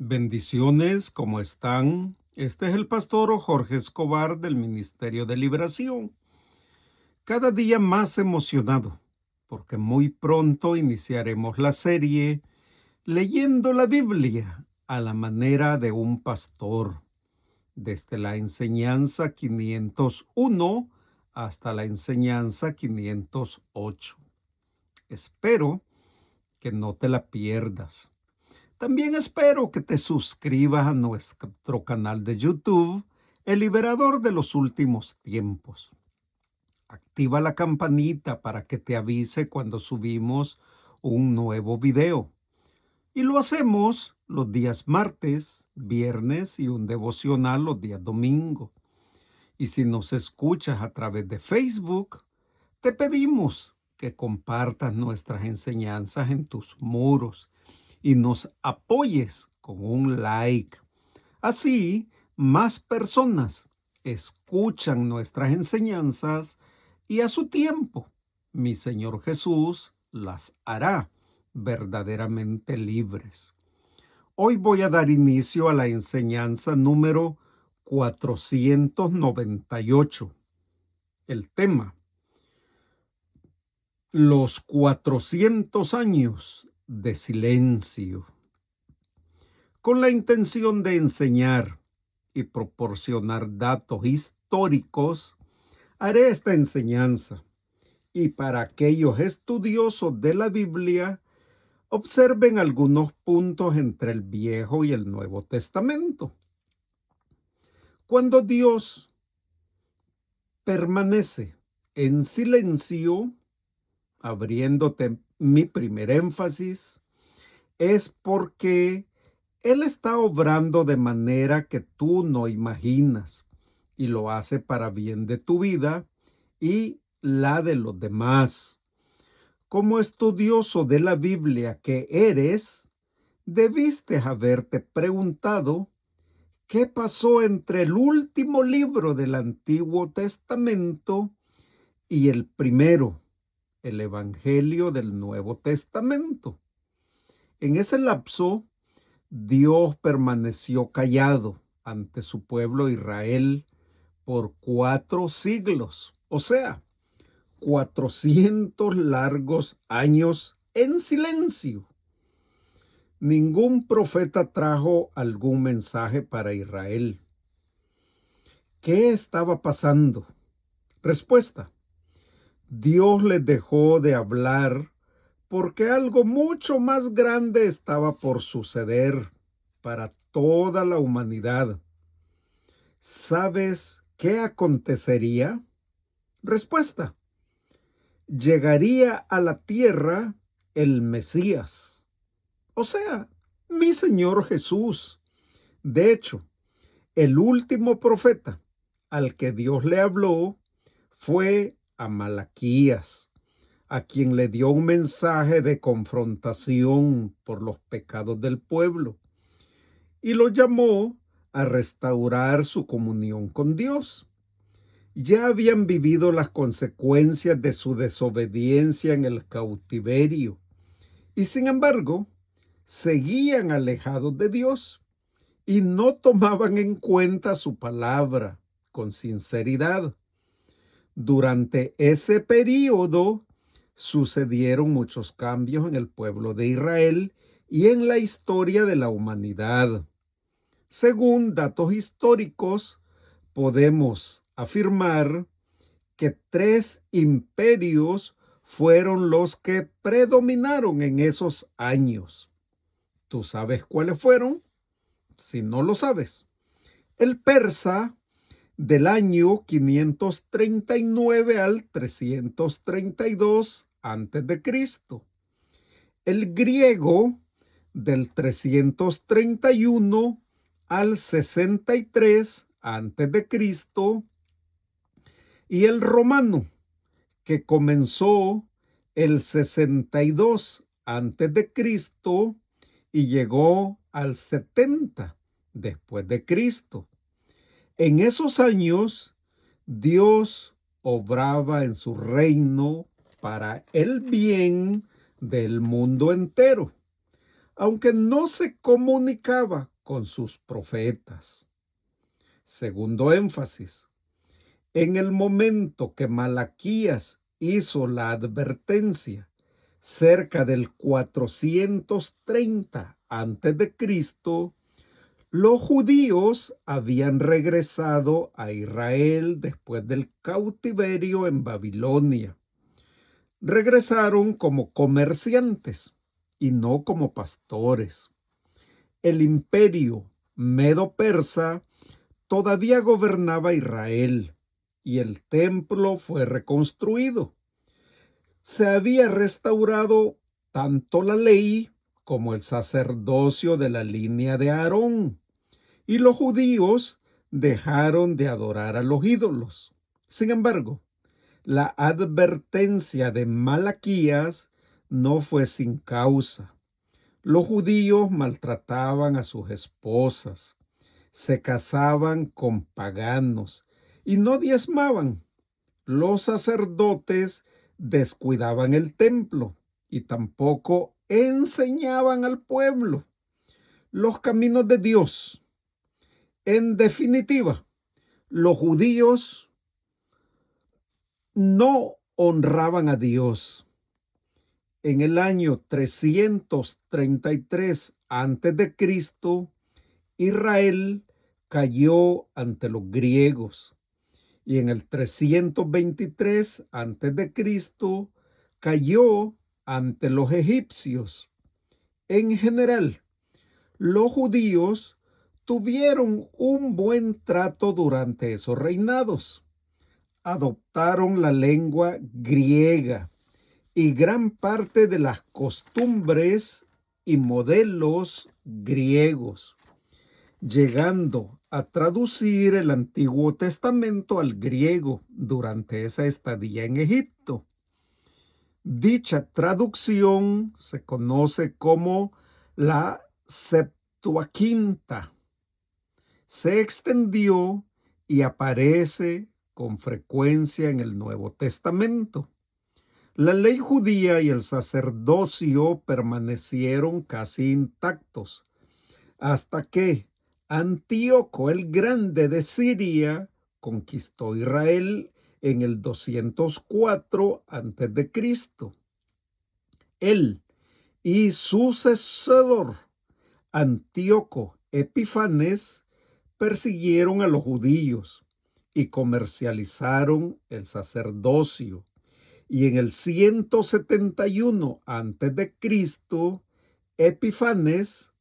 Bendiciones, ¿cómo están? Este es el pastor Jorge Escobar del Ministerio de Liberación. Cada día más emocionado, porque muy pronto iniciaremos la serie Leyendo la Biblia a la manera de un pastor, desde la enseñanza 501 hasta la enseñanza 508. Espero que no te la pierdas. También espero que te suscribas a nuestro canal de YouTube, El Liberador de los Últimos Tiempos. Activa la campanita para que te avise cuando subimos un nuevo video. Y lo hacemos los días martes, viernes y un devocional los días domingo. Y si nos escuchas a través de Facebook, te pedimos que compartas nuestras enseñanzas en tus muros y nos apoyes con un like. Así, más personas escuchan nuestras enseñanzas y a su tiempo, mi Señor Jesús las hará verdaderamente libres. Hoy voy a dar inicio a la enseñanza número 498. El tema: los 400 años de silencio. Con la intención de enseñar y proporcionar datos históricos, haré esta enseñanza. Y para aquellos estudiosos de la Biblia, observen algunos puntos entre el Viejo y el Nuevo Testamento. Cuando Dios permanece en silencio, abriéndote mi primer énfasis, es porque Él está obrando de manera que tú no imaginas y lo hace para bien de tu vida y la de los demás. Como estudioso de la Biblia que eres, debiste haberte preguntado qué pasó entre el último libro del Antiguo Testamento y el primero, el Evangelio del Nuevo Testamento. En ese lapso, Dios permaneció callado ante su pueblo Israel por 4 siglos, o sea, 400 largos años en silencio. Ningún profeta trajo algún mensaje para Israel. ¿Qué estaba pasando? Respuesta: Dios les dejó de hablar porque algo mucho más grande estaba por suceder para toda la humanidad. ¿Sabes qué acontecería? Respuesta: llegaría a la tierra el Mesías, o sea, mi Señor Jesús. De hecho, el último profeta al que Dios le habló fue a Malaquías, a quien le dio un mensaje de confrontación por los pecados del pueblo y lo llamó a restaurar su comunión con Dios. Ya habían vivido las consecuencias de su desobediencia en el cautiverio y sin embargo seguían alejados de Dios y no tomaban en cuenta su palabra con sinceridad. Durante ese período sucedieron muchos cambios en el pueblo de Israel y en la historia de la humanidad. Según datos históricos, podemos afirmar que 3 imperios fueron los que predominaron en esos años. ¿Tú sabes cuáles fueron? Si no lo sabes, el persa del año 539 al 332 antes de Cristo, el griego del 331 al 63 antes de Cristo y el romano, que comenzó el 62 antes de Cristo y llegó al 70 después de Cristo. En esos años, Dios obraba en su reino para el bien del mundo entero. aunque no se comunicaba con sus profetas. Segundo énfasis, en el momento que Malaquías hizo la advertencia, cerca del 430 a.C., los judíos habían regresado a Israel después del cautiverio en Babilonia. Regresaron como comerciantes y no como pastores. El imperio medo-persa todavía gobernaba Israel y el templo fue reconstruido. Se había restaurado tanto la ley como el sacerdocio de la línea de Aarón, y los judíos dejaron de adorar a los ídolos. Sin embargo, la advertencia de Malaquías no fue sin causa. Los judíos maltrataban a sus esposas, se casaban con paganos y no diezmaban. Los sacerdotes descuidaban el templo y tampoco enseñaban al pueblo los caminos de Dios. En definitiva, los judíos no honraban a Dios. En el año 333 a.C., Israel cayó ante los griegos y en el 323 a.C. cayó ante los egipcios. En general, los judíos tuvieron un buen trato durante esos reinados. Adoptaron la lengua griega y gran parte de las costumbres y modelos griegos, llegando a traducir el Antiguo Testamento al griego durante esa estadía en Egipto. Dicha traducción se conoce como la Septuaginta. Se extendió y aparece con frecuencia en el Nuevo Testamento. La ley judía y el sacerdocio permanecieron casi intactos hasta que Antíoco el Grande de Siria conquistó Israel en el 204 a.C. Él y su sucesor, Antíoco Epifanes, persiguieron a los judíos y comercializaron el sacerdocio. Y en el 171 a.C., Epifanes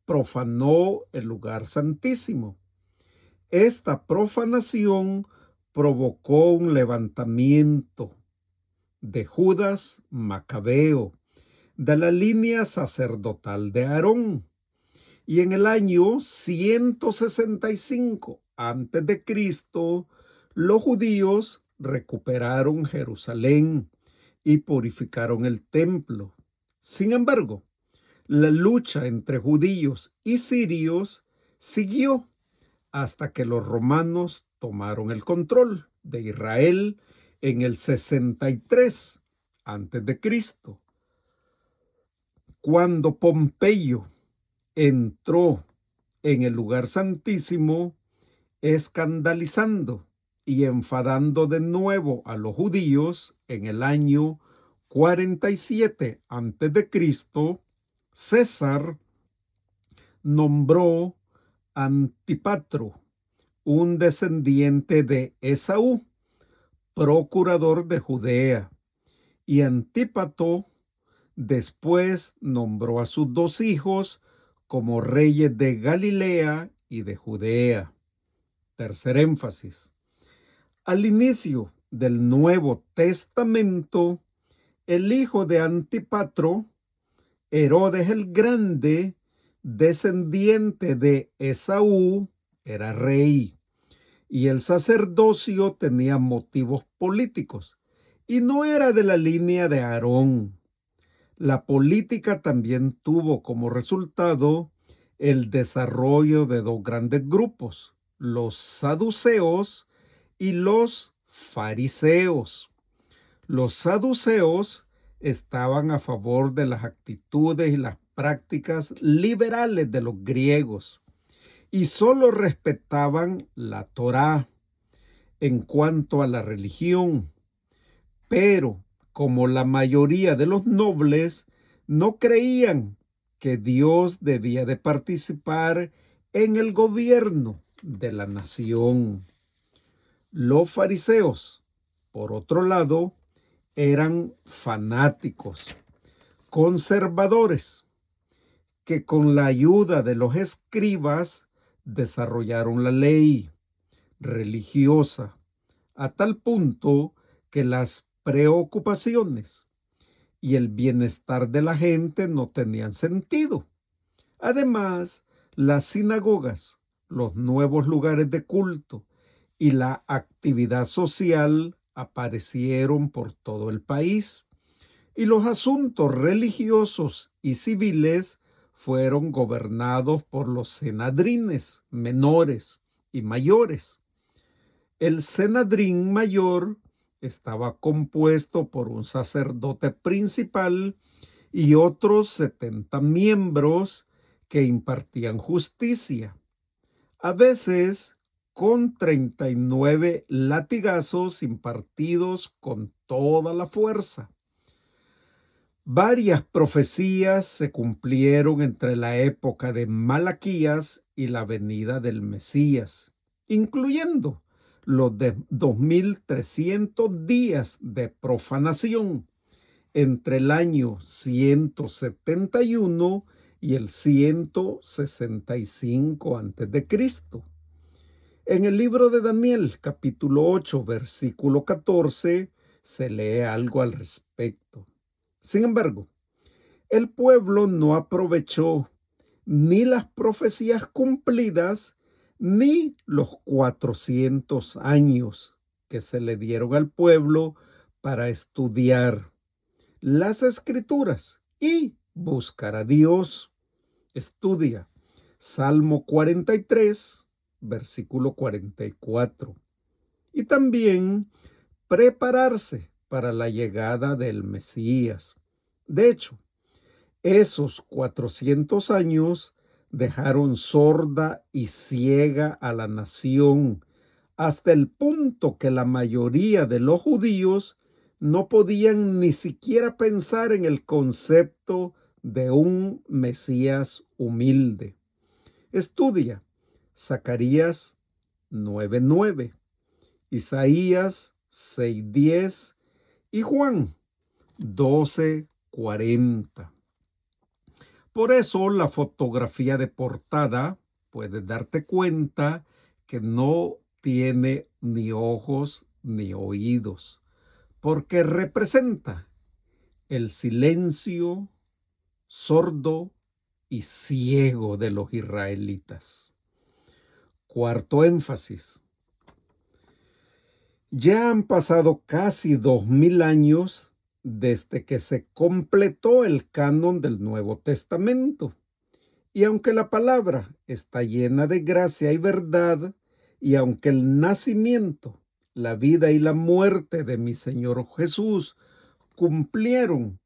profanó el lugar santísimo. Esta profanación provocó un levantamiento de Judas Macabeo, de la línea sacerdotal de Aarón. Y en el año 165 a.C., los judíos recuperaron Jerusalén y purificaron el templo. Sin embargo, la lucha entre judíos y sirios siguió hasta que los romanos tomaron el control de Israel en el 63 a.C. Cuando Pompeyo entró en el lugar santísimo, escandalizando y enfadando de nuevo a los judíos en el año 47 a.C., César nombró a Antípatro, un descendiente de Esaú, procurador de Judea, y Antípatro después nombró a sus dos hijos como reyes de Galilea y de Judea. Tercer énfasis. Al inicio del Nuevo Testamento, el hijo de Antípatro, Herodes el Grande, descendiente de Esaú, era rey, y el sacerdocio tenía motivos políticos, y no era de la línea de Aarón. La política también tuvo como resultado el desarrollo de dos grandes grupos, los saduceos y los fariseos. Los saduceos estaban a favor de las actitudes y las prácticas liberales de los griegos y solo respetaban la Torá en cuanto a la religión. Pero como la mayoría de los nobles no creían que Dios debía de participar en el gobierno de la nación. Los fariseos, por otro lado, eran fanáticos, conservadores, que con la ayuda de los escribas desarrollaron la ley religiosa a tal punto que las preocupaciones y el bienestar de la gente no tenían sentido. Además, las sinagogas, los nuevos lugares de culto y la actividad social aparecieron por todo el país, y los asuntos religiosos y civiles fueron gobernados por los senadrines menores y mayores. El senadrín mayor estaba compuesto por un sacerdote principal y otros 70 miembros que impartían justicia, a veces con 39 latigazos impartidos con toda la fuerza. Varias profecías se cumplieron entre la época de Malaquías y la venida del Mesías, incluyendo los de 2300 días de profanación entre el año 171 y el 165 a.C. En el libro de Daniel, capítulo 8, versículo 14, se lee algo al respecto. Sin embargo, el pueblo no aprovechó ni las profecías cumplidas ni los 400 años que se le dieron al pueblo para estudiar las escrituras y buscar a Dios. Estudia Salmo 43, versículo 44. Y también prepararse para la llegada del Mesías. De hecho, esos 400 años dejaron sorda y ciega a la nación, hasta el punto que la mayoría de los judíos no podían ni siquiera pensar en el concepto de un Mesías humilde. Estudia Zacarías 9:9, Isaías 6:10 y Juan 12:40. Por eso la fotografía de portada, puedes darte cuenta que no tiene ni ojos ni oídos, porque representa el silencio sordo y ciego de los israelitas. Cuarto énfasis. Ya han pasado casi 2000 años desde que se completó el canon del Nuevo Testamento. Y aunque la palabra está llena de gracia y verdad, y aunque el nacimiento, la vida y la muerte de mi Señor Jesús cumplieron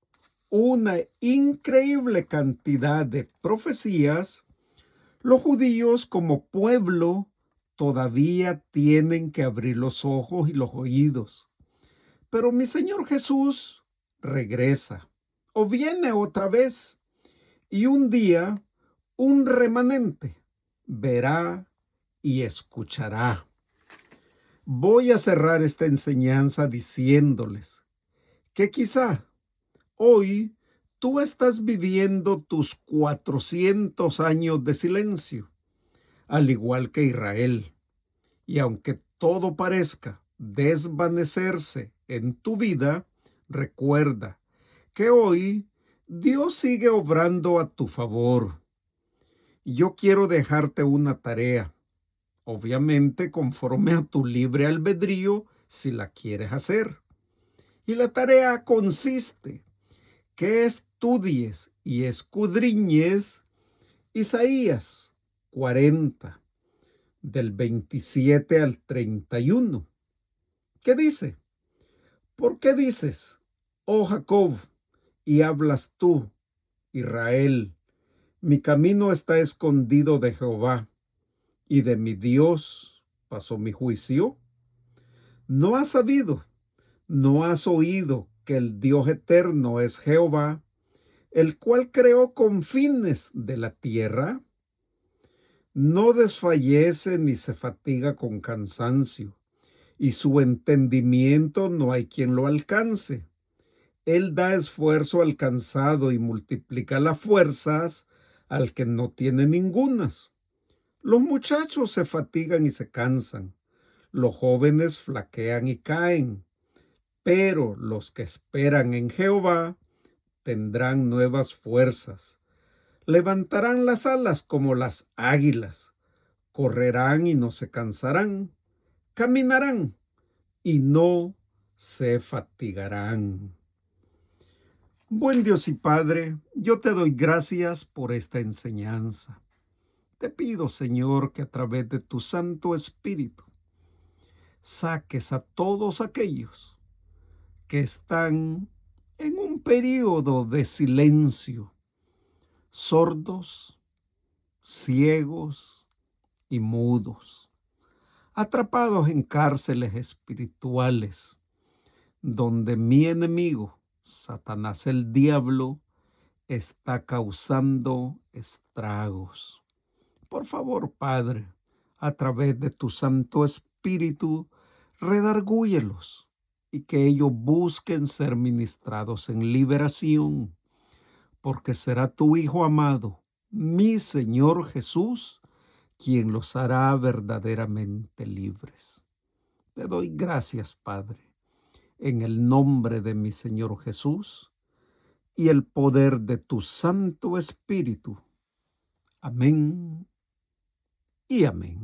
una increíble cantidad de profecías, los judíos como pueblo todavía tienen que abrir los ojos y los oídos. Pero mi Señor Jesús regresa o viene otra vez, y un día un remanente verá y escuchará. Voy a cerrar esta enseñanza diciéndoles que quizá hoy tú estás viviendo tus 400 años de silencio, al igual que Israel. Y aunque todo parezca desvanecerse en tu vida, recuerda que hoy Dios sigue obrando a tu favor. Yo quiero dejarte una tarea, obviamente conforme a tu libre albedrío si la quieres hacer. Y la tarea consiste que estudies y escudriñes Isaías 40, del 27 al 31. ¿Qué dice? ¿Por qué dices, oh Jacob, y hablas tú, Israel, Mi camino está escondido de Jehová, y de mi Dios pasó mi juicio. ¿No has sabido, no has oído que el Dios eterno es Jehová, el cual creó confines de la tierra? No desfallece ni se fatiga con cansancio, y su entendimiento no hay quien lo alcance. Él da esfuerzo al cansado y multiplica las fuerzas al que no tiene ningunas. Los muchachos se fatigan y se cansan, los jóvenes flaquean y caen, pero los que esperan en Jehová tendrán nuevas fuerzas. Levantarán las alas como las águilas, correrán y no se cansarán, caminarán y no se fatigarán. Buen Dios y Padre, yo te doy gracias por esta enseñanza. Te pido, Señor, que a través de tu Santo Espíritu saques a todos aquellos que están en un periodo de silencio, sordos, ciegos y mudos, atrapados en cárceles espirituales, donde mi enemigo, Satanás el diablo, está causando estragos. Por favor, Padre, a través de tu Santo Espíritu, redargúyelos y que ellos busquen ser ministrados en liberación, porque será tu Hijo amado, mi Señor Jesús, quien los hará verdaderamente libres. Te doy gracias, Padre, en el nombre de mi Señor Jesús y el poder de tu Santo Espíritu. Amén y amén.